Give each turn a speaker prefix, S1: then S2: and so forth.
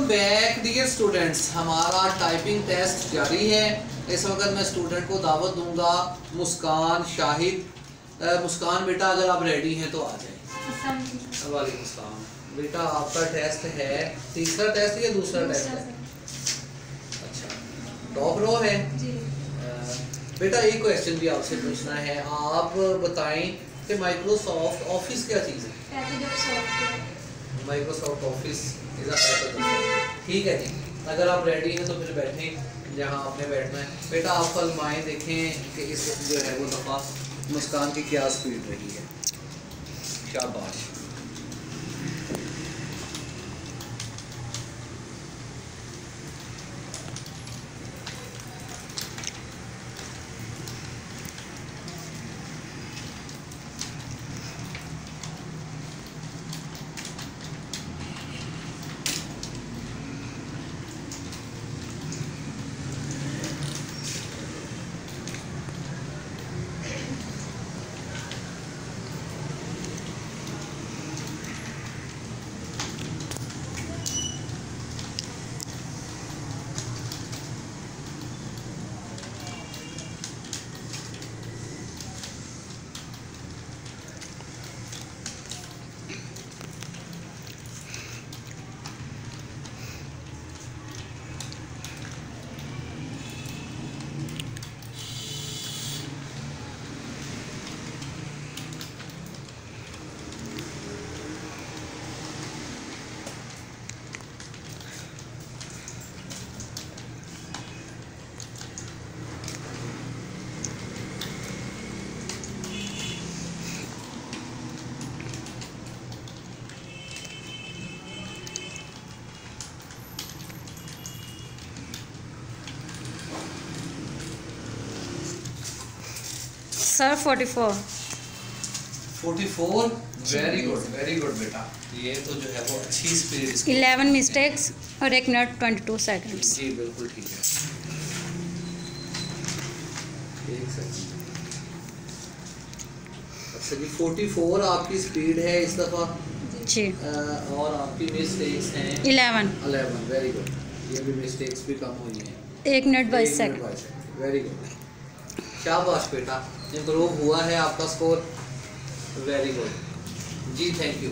S1: Welcome back dear students. हमारा typing test जारी है। इस वक्त मैं स्टूडेंट को दावत दूंगा मुस्कान शाहिद। मुस्कान बेटा अगर आप रेडी हैं तो आ जाएं। वालेकुम सलाम बेटा, आपका टेस्ट है तीसरा टेस्ट या दूसरा टेस्ट है? अच्छा, टॉप रो है जी। बेटा एक क्वेश्चन भी आपसे पूछना है, आप बताएं कि माइक्रोसॉफ्ट ऑफिस क्या चीज़ है? Microsoft office is a package of software. ठीक है जी, अगर आप रेडी हैं तो फिर बैठें जहां आपने बैठना है। बेटा आप फरमाएं, देखें कि इस जो है वो दफ़ा मुस्कान की क्या स्पीड रही है। शाबाश।
S2: सर 44।
S1: वेरी गुड बेटा, ये तो जो है वो अच्छी स्पीड।
S2: 11 मिस्टेक्स और 1 मिनट 22 सेकंड्स।
S1: जी बिल्कुल ठीक है। एक सेकंड। अच्छा जी, 44 आपकी स्पीड है इस दफ़ा
S2: जी।
S1: और आपकी मिस्टेक्स हैं
S2: 11।
S1: Very good. ये भी मिस्टेक्स भी कम हुई हैं।
S2: 1 मिनट 22 सेकंड।
S1: वेरी गुड, शाबाश बेटा, इम्प्रूव हुआ है आपका स्कोर। वेरी गुड जी, थैंक यू।